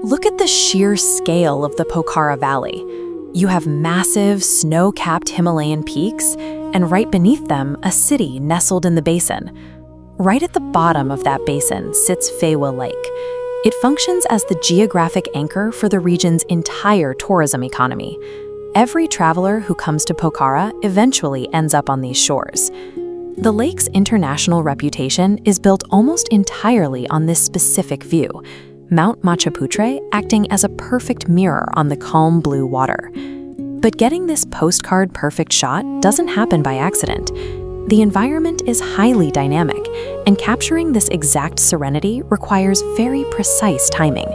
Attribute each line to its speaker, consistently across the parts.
Speaker 1: Look at the sheer scale of the Pokhara Valley. You have massive, snow-capped Himalayan peaks, and right beneath them, a city nestled in the basin. Right at the bottom of that basin sits Phewa Lake. It functions as the geographic anchor for the region's entire tourism economy. Every traveler who comes to Pokhara eventually ends up on these shores. The lake's international reputation is built almost entirely on this specific view, Mount Machhapuchhre acting as a perfect mirror on the calm blue water. But getting this postcard-perfect shot doesn't happen by accident. The environment is highly dynamic, and capturing this exact serenity requires very precise timing.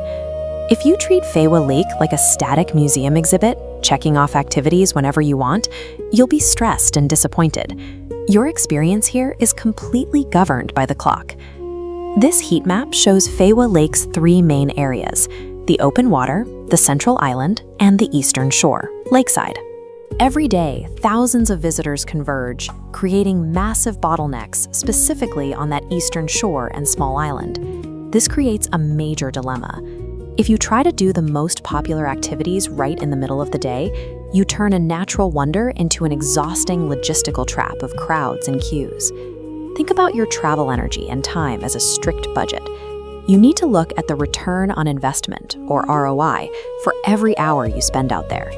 Speaker 1: If you treat Phewa Lake like a static museum exhibit, checking off activities whenever you want, you'll be stressed and disappointed. Your experience here is completely governed by the clock. This heat map shows Phewa Lake's three main areas: the open water, the central island, and the eastern shore, lakeside. Every day, thousands of visitors converge, creating massive bottlenecks specifically on that eastern shore and small island. This creates a major dilemma. If you try to do the most popular activities right in the middle of the day, you turn a natural wonder into an exhausting logistical trap of crowds and queues. Think about your travel energy and time as a strict budget. You need to look at the return on investment, or ROI, for every hour you spend out there.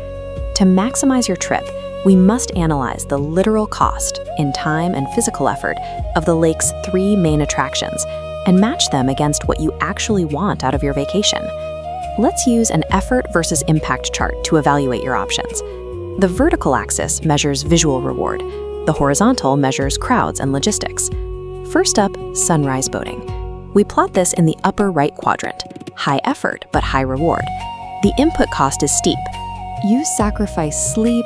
Speaker 1: To maximize your trip, we must analyze the literal cost in time and physical effort of the lake's three main attractions and match them against what you actually want out of your vacation. Let's use an effort versus impact chart to evaluate your options. The vertical axis measures visual reward. The horizontal measures crowds and logistics. First up, sunrise boating. We plot this in the upper right quadrant. High effort, but high reward. The input cost is steep. You sacrifice sleep,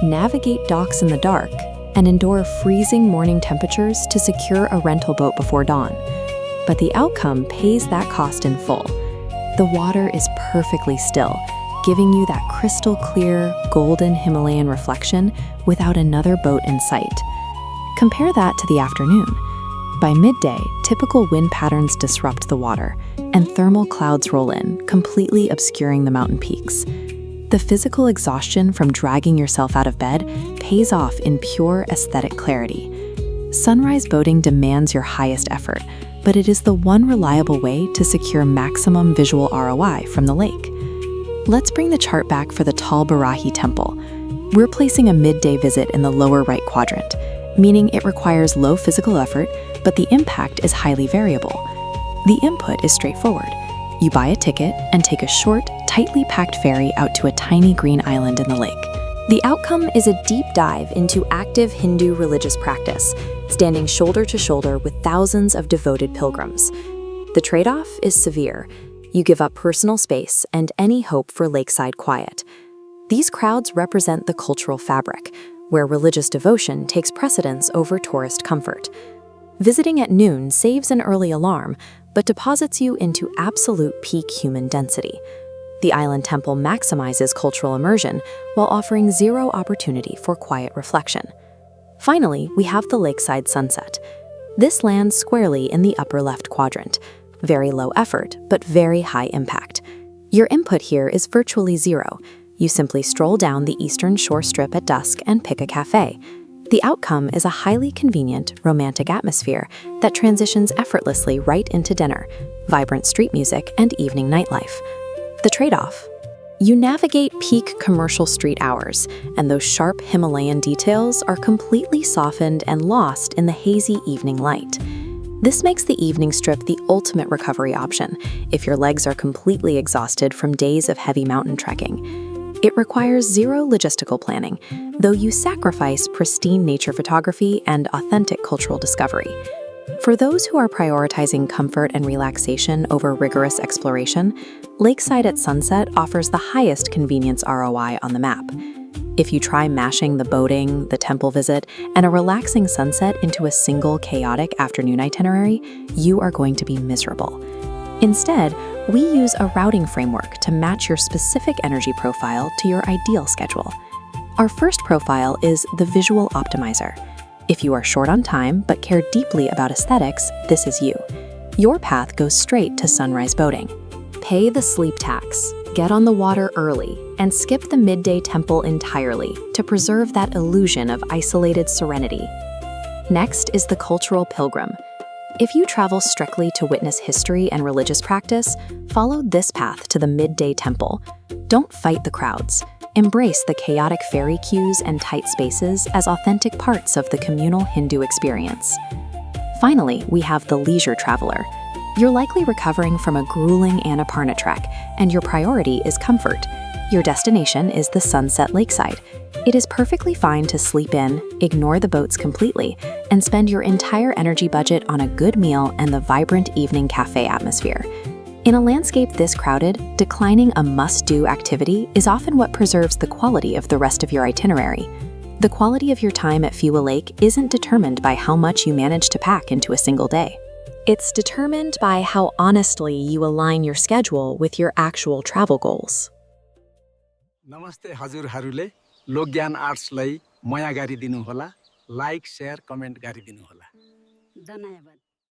Speaker 1: navigate docks in the dark, and endure freezing morning temperatures to secure a rental boat before dawn. But the outcome pays that cost in full. The water is perfectly still, giving you that crystal clear, golden Himalayan reflection without another boat in sight. Compare that to the afternoon. By midday, typical wind patterns disrupt the water, and thermal clouds roll in, completely obscuring the mountain peaks. The physical exhaustion from dragging yourself out of bed pays off in pure aesthetic clarity. Sunrise boating demands your highest effort, but it is the one reliable way to secure maximum visual ROI from the lake. Let's bring the chart back for the Tal Barahi temple. We're placing a midday visit in the lower right quadrant, meaning it requires low physical effort, but the impact is highly variable. The input is straightforward. You buy a ticket and take a short, tightly packed ferry out to a tiny green island in the lake. The outcome is a deep dive into active Hindu religious practice, standing shoulder to shoulder with thousands of devoted pilgrims. The trade-off is severe. You give up personal space and any hope for lakeside quiet. These crowds represent the cultural fabric, where religious devotion takes precedence over tourist comfort. Visiting at noon saves an early alarm, but deposits you into absolute peak human density. The island temple maximizes cultural immersion while offering zero opportunity for quiet reflection. Finally, we have the lakeside sunset. This lands squarely in the upper left quadrant. Very low effort, but very high impact. Your input here is virtually zero. You simply stroll down the eastern shore strip at dusk and pick a cafe. The outcome is a highly convenient, romantic atmosphere that transitions effortlessly right into dinner, vibrant street music, and evening nightlife. The trade-off: you navigate peak commercial street hours, and those sharp Himalayan details are completely softened and lost in the hazy evening light. This makes the evening strip the ultimate recovery option if your legs are completely exhausted from days of heavy mountain trekking. It requires zero logistical planning, though you sacrifice pristine nature photography and authentic cultural discovery. For those who are prioritizing comfort and relaxation over rigorous exploration, Lakeside at sunset offers the highest convenience ROI on the map. If you try mashing the boating, the temple visit, and a relaxing sunset into a single chaotic afternoon itinerary, you are going to be miserable. Instead, we use a routing framework to match your specific energy profile to your ideal schedule. Our first profile is the Visual Optimizer. If you are short on time but care deeply about aesthetics, this is you. Your path goes straight to sunrise boating. Pay the sleep tax, get on the water early, and skip the midday temple entirely to preserve that illusion of isolated serenity. Next is the cultural pilgrim. If you travel strictly to witness history and religious practice, follow this path to the midday temple. Don't fight the crowds. Embrace the chaotic ferry queues and tight spaces as authentic parts of the communal Hindu experience. Finally, we have the leisure traveler. You're likely recovering from a grueling Annapurna trek, and your priority is comfort. Your destination is the Sunset Lakeside. It is perfectly fine to sleep in, ignore the boats completely, and spend your entire energy budget on a good meal and the vibrant evening cafe atmosphere. In a landscape this crowded, declining a must-do activity is often what preserves the quality of the rest of your itinerary. The quality of your time at Phewa Lake isn't determined by how much you manage to pack into a single day. It's determined by how honestly you align your schedule with your actual travel goals.
Speaker 2: नमस्ते हजुरहरूले लोकज्ञान आर्ट्सलाई माया गरिदिनु होला like share comment गरिदिनु होला धन्यवाद